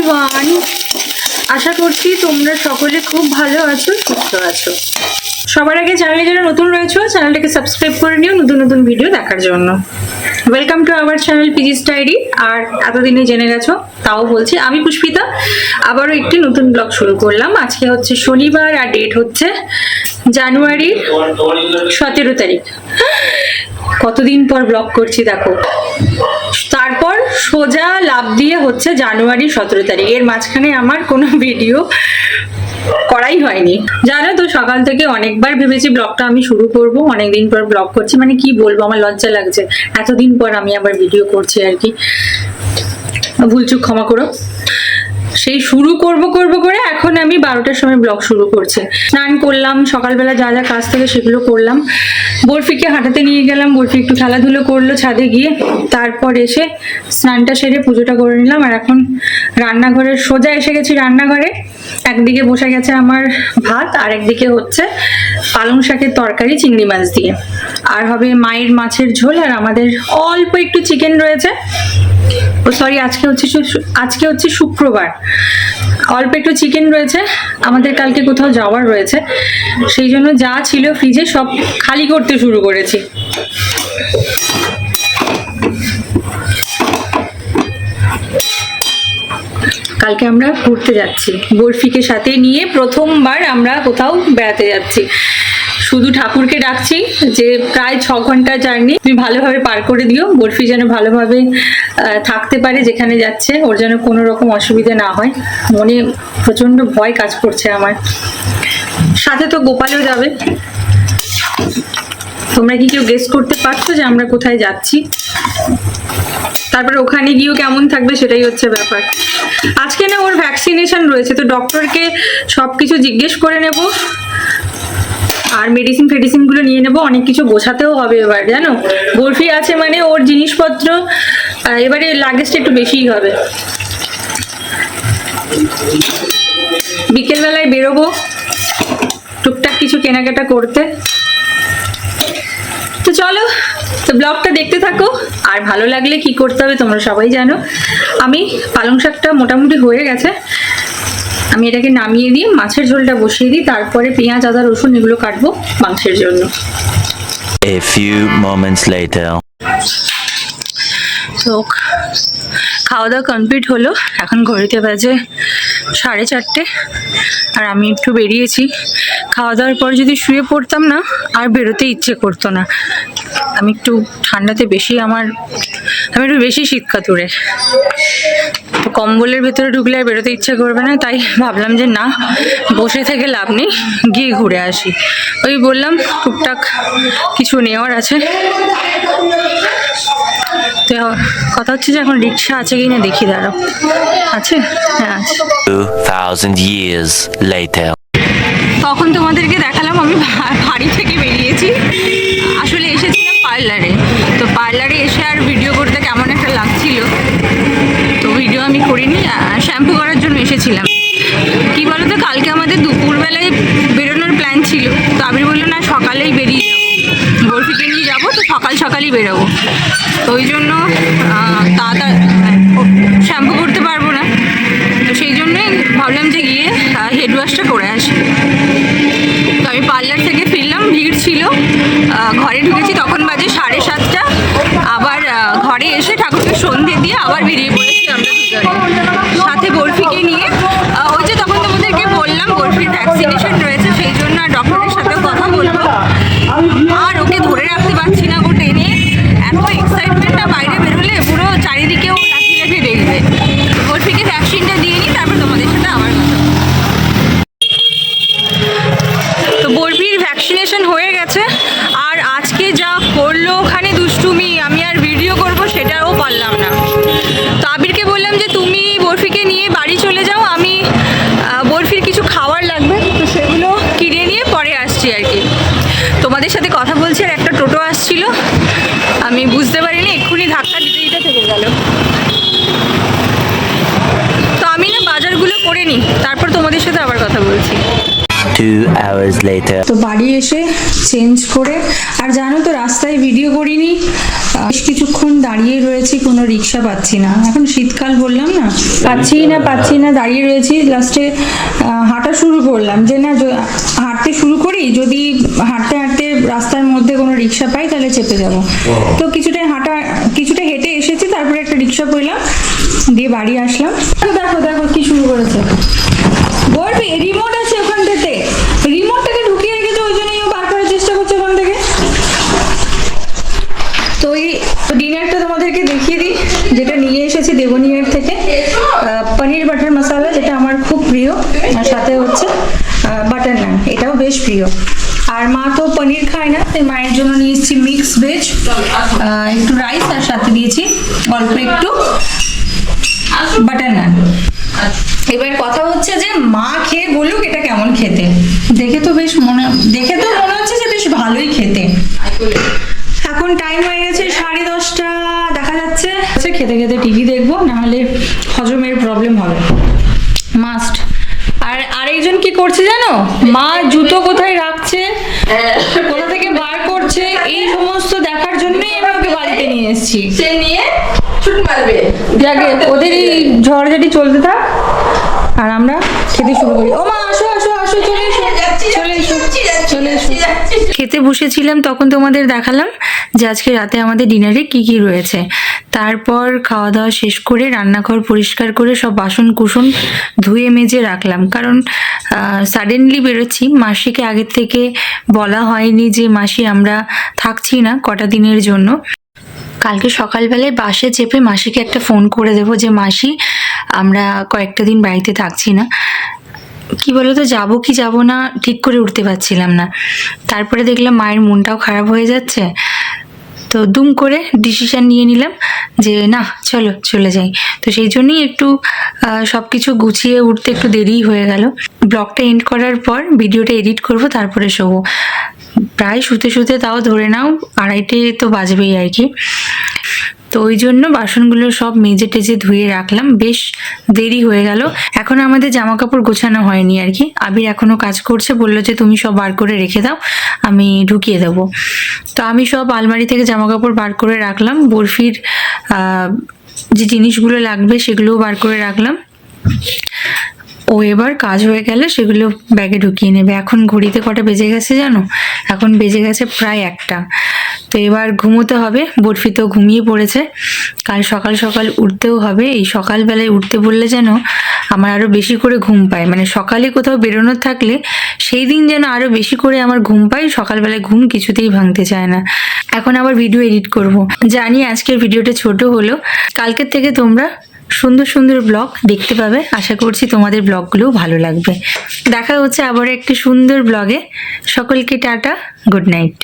Everyone, আশা করছি তোমরা সকলে খুব ভালো আছো, সুস্থ আছো। সবার আগে চ্যানেলে যারা নতুন রয়েছে চ্যানেলটাকে সাবস্ক্রাইব করে নিও নতুন নতুন ভিডিও দেখার জন্য। Welcome to our channel PG's Diary. আর এতদিনে জেনে গেছো, তাও বলছি, আমি পুষ্পিতা আবারও একটি নতুন ব্লগ শুরু করলাম। আজকে হচ্ছে শনিবার আর ডেট হচ্ছে জানুয়ারির 17 তারিখ। কতদিন পর ব্লগ করছি দেখো। তারপর সোজা লাভ দিয়ে হচ্ছে জানুয়ারি 17 তারিখ। এর মাঝখানে আমার কোনো ভিডিও করাই হয়নি, জানো তো। সকাল থেকে অনেকবার ভেবেছি ব্লগটা আমি শুরু করব, অনেকদিন পর ব্লগ করছি, মানে কি বলবো, আমার লজ্জা লাগছে এতদিন পর আমি আবার ভিডিও করছি আর কি। ভুলচুক ক্ষমা করো। সেই শুরু করব করে এখন আমি 12টার সময় ব্লগ শুরু করছি। স্নান করলাম, সকালবেলা যা যা কাজ থেকে সেগুলো করলাম। বরফিকে হাঁটাতে নিয়ে গেলাম, বরফি একটু খেলাধুলো করলো ছাদে গিয়ে। তারপর এসে স্নানটা সেরে পুজোটা করে নিলাম। আর এখন রান্নাঘরে সোজা এসে গেছি রান্নাঘরে। একদিকে বসে গেছে আমার ভাত, আর একদিকে হচ্ছে পালং শাকের তরকারি চিংড়ি মাছ দিয়ে। আর হবে মায়ের মাছের ঝোল, আর আমাদের অল্প একটু চিকেন রয়েছে। ও সরি, আজকে হচ্ছে শুক্রবার। অল্প একটু চিকেন রয়েছে, আমাদের কালকে কোথাও যাওয়ার রয়েছে, সেই জন্য যা ছিল ফ্রিজে সব খালি করতে শুরু করেছি। কালকে আমরা ঘুরতে যাচ্ছি, বরফিকে সাথে নিয়ে প্রথমবার আমরা কোথাও বেড়াতে যাচ্ছি। শুধু ঠাকুরকে ডাকছি যে প্রায় 6 ঘন্টা জার্নি তুমি ভালোভাবে পার করে দিও, বরফি যেন ভালোভাবে থাকতে পারে যেখানে যাচ্ছে, ওর যেন কোনো রকম অসুবিধা না হয়। মনে প্রচন্ড ভয় কাজ করছে আমার। সাথে তো গোপালও যাবে। তোমরা কি কেউ গেস করতে পারছো যে আমরা কোথায় যাচ্ছি? তারপরে ওখানে গিয়েও কেমন থাকবে সেটাই হচ্ছে ব্যাপার। আজকে না ওর ভ্যাকসিনেশন রয়েছে, তো ডক্টরকে সবকিছু জিজ্ঞেস করে নেব, আর মেডিসিন গুলো নিয়ে নেবো। অনেক কিছু গোছাতেও হবে এবার, জানো। বরফি আছে মানে ওর জিনিসপত্র এবারে লাগেজটা একটু বেশিই হবে। বিকেলবেলায় বেরোবো টুকটাক কিছু কেনাকাটা করতে। তো চলো, তো ব্লগটা দেখতে থাকো। আর ভালো লাগলে কি করতে হবে তোমরা সবাই জানো। আমি পালং শাকটা মোটামুটি হয়ে গেছে, আমি এটাকে নামিয়ে দিয়ে মাছের ঝোলটা বসিয়ে দিই। তারপরে পেঁয়াজ আদা রসুন এগুলো কাটবো মাংসের জন্য। A few moments later. তো খাওয়া দাওয়া কমপ্লিট হলো, এখন ঘড়িতে বাজে 4:30। আর আমি একটু বেরিয়েছি। খাওয়া দাওয়ার পর যদি শুয়ে পড়তাম না, আর বেরোতে ইচ্ছে করতো না। আমি একটু ঠান্ডাতে আমি একটু বেশি শীতকাতুরে, তো কম্বলের ভেতরে ঢুকলে আর বেরোতে ইচ্ছে করবে না। তাই ভাবলাম যে না, বসে থেকে লাভ নেই, গিয়ে ঘুরে আসি। ওই বললাম টুকটাক কিছু নেওয়ার আছে। তো কথা হচ্ছে যে এখন রিক্সা আছে কিনা দেখি, দাঁড়াও। আছে? হ্যাঁ আছে। 2000 years later. তখন তোমাদেরকে দেখালাম আমি বাড়ি থেকে বেরিয়েছি। আসলে এসেছিলাম পার্লারে, তো পার্লারে এসে আর ভিডিও করতে কেমন একটা লাগছিল, তো ভিডিও আমি করিনি। শ্যাম্পু করার জন্য এসেছিলাম। কি বলো তো, কালকে আমাদের দুপুরবেলায় বেরোনোর প্ল্যান ছিল, তো আমি বললো না সকালেই বেরিয়ে যাবো, বরফিকে নিয়ে যাবো, তো সকালই বেরোবো। তো ওই জন্য তাড়াতাড়ি শ্যাম্পু করতে পারবো না, তো সেই জন্যই ভাবলাম যে গিয়ে হেড ওয়াশটা করে আসি। তো আমি পার্লার থেকে ফিরলাম, ভিড় ছিল। ঘরে ঢুকেছি তখন বাজে 7:30। আবার ঘরে এসে ঠাকুরকে সন্ধে দিয়ে আবার বেরিয়ে পড়েছি আমরা দুজনে, সাথে বরফিকে নিয়ে। ওই যে তখন তোমাদেরকে বললাম বরফির ভ্যাকসিনেশন রয়েছে, সেই জন্য ডক্টরের সাথেও কথা বলবো। আর ওকে ধরে রাখতে পারছি না, ও টেনে এত এক্সাইটমেন্টটা, বাইরে বেরোলে পুরো চারিদিকে ও লাফিয়ে দেখবে। বরফিকে ভ্যাকসিনটা দিয়ে নিই, তারপর তোমাদের সাথে আবার কথা। তো বরফির ভ্যাকসিনেশন হয়ে গেছে। আর আজকে যা করলো ওখানে দুষ্টুমি, আমি আর ভিডিও করব সেটাও পারলাম না। তো আবিরকে বললাম যে তুমি বরফিকে নিয়ে বাড়ি চলে যাও, আমি বরফির কিছু খাবার লাগবে, তো সেগুলো কিনে নিয়ে পরে আসছি আর কি। তোমাদের সাথে কথা বলছি, আর একটা টোটো আসছিল, আমি বুঝতে পারিনি, এক্ষুনি ধাক্কা দিতে থেকে গেল। তো আমি না বাজারগুলো করে নিই, তারপর তোমাদের সাথে আবার কথা বলছি। 2 hours later. তো বাড়ি এসে চেঞ্জ করে, আর জানো তো রাস্তায় ভিডিও করিনি, বেশ কিছুক্ষণ দাঁড়িয়ে দাঁড়িয়ে রয়েছি, কোনো রিক্সা পাচ্ছি না। এখন শীতকাল বললাম না, পাচ্ছি না, দাঁড়িয়ে রয়েছি। লাস্টে হাঁটা শুরু করলাম, যে না হাঁটতে শুরু করি, যদি হাঁটতে হাঁটতে রাস্তার মধ্যে কোনো রিক্সা পাই তাহলে চেপে যাব। তো কিছুটা হেঁটে এসেছি, তারপরে একটা রিক্সা পেলাম, দিয়ে বাড়ি আসলাম। দেখো দেখো কি শুরু করেছে। বলবি রিমোট আছে ওখান থেকে, রিমোটটাকে ঢুকিয়ে রেখেছে, ওই জন্যই ও বার করার চেষ্টা করছে ওখান থেকে। তো এই ডিনারটা তোমাদেরকে দেখিয়ে দিই, যেটা নিয়ে এসেছি দেবনিয়ার থেকে, পনির বাটার মশলা, যেটা আমার খুব প্রিয়, আর সাথে হচ্ছে বাটার নান, এটাও বেশ প্রিয়। আর মা তো পনির খায় না, তাই মায়ের জন্য নিয়ে এসেছি মিক্স ভেজ, একটু রাইস, আর সাথে দিয়েছি অল্প একটু বাটার নান। এবার কথা হচ্ছে যে মা খেয়ে বলুক এটা কেমন খেতে। দেখে তো মনে হচ্ছে যে বেশ ভালোই খেতে। এখন টাইম হয়ে গেছে 10:30, দেখা যাচ্ছে। খেতে খেতে টিভি দেখবো, নাহলে হজমের প্রবলেম হবে, মাস্ট। আর আরেকজন কি করছে জানো, মা জুতো কোথায় রাখছে, কোথা থেকে বার করছে, এই সমস্ত দেখার জন্যই আমি ওকে বাড়িতে নিয়ে এসেছি। সে নিয়ে ছুট মারবে। যাকে ওদের এই ঝড়ঝাটি চলতে থাক, আর আমরা খেতে শুরু করি। ও মা আসো আসো আসো, চলে এসো। খেতে বসেছিলাম, তখন তোমাদের দেখালাম যে আজকে রাতে আমাদের ডিনারে কি কি রয়েছে। তারপর খাওয়া দাওয়া শেষ করে রান্নাঘর পরিষ্কার করে সব বাসন কুসন ধুয়ে মেজে রাখলাম, কারণ সাডেনলি বেরোচ্ছি। মাসিকে আগের থেকে বলা হয়নি যে মাসি আমরা থাকছি না কটা দিনের জন্য। কালকে সকালবেলায় বাসে চেপে মাসিকে একটা ফোন করে দেবো যে মাসি আমরা কয়েকটা দিন বাড়িতে থাকছি না। কি বলতো, যাবো কি যাবো না ঠিক করে উঠতে পারছিলাম না। তারপরে দেখলাম মায়ের মনটাও খারাপ হয়ে যাচ্ছে, তো দুম করে ডিসিশন নিয়ে নিলাম যে না চলো চলে যাই। তো সেই জন্যই একটু সব কিছু গুছিয়ে উঠতে একটু দেরি হয়ে গেল। ব্লগটা এন্ড করার পর ভিডিওটা এডিট করব, তারপরে শোবো। প্রায় শুতে শুতে তাও ধরে নাও 2:30 তো বাজবেই আর কি। তো ওই জন্য বাসনগুলো সব মেজে টেজে ধুয়ে রাখলাম, বেশ দেরি হয়ে গেল। এখন আমাদের জামা কাপড় গোছানো হয়নি আর কি। আবির এখনো কাজ করছে, বললো যে তুমি সব বার করে রেখে দাও, আমি ঢুকিয়ে দেবো। তো আমি সব আলমারি থেকে জামা কাপড় বার করে রাখলাম, বরফির যে জিনিসগুলো লাগবে সেগুলোও বার করে রাখলাম। ও এবার কাজ হয়ে গেলে সেগুলো ব্যাগে ঢুকিয়ে নেবে। এখন ঘড়িতে কটা বেজে গেছে জানো, এখন বেজে গেছে প্রায় 1টা। তো এবার ঘুমোতে হবে, বরফি তো ঘুমিয়ে পড়েছে। কাল সকাল সকাল উঠতেও হবে। এই সকালবেলায় উঠতে বললে যেন আমার আরো বেশি করে ঘুম পায়, মানে সকালে কোথাও বেরোনোর থাকলে সেই দিন যেন আরো বেশি করে আমার ঘুম পায়। সকালবেলায় ঘুম কিছুতেই ভাঙতে চায় না। এখন আবার ভিডিও এডিট করব। জানি আজকের ভিডিওটা ছোট হলো, কালকের থেকে তোমরা সুন্দর সুন্দর ব্লগ দেখতে পাবে। আশা করছি তোমাদের ব্লগগুলোও ভালো লাগবে। দেখা হচ্ছে আবার একটি সুন্দর ব্লগে। সকলকে টাটা, গুড নাইট।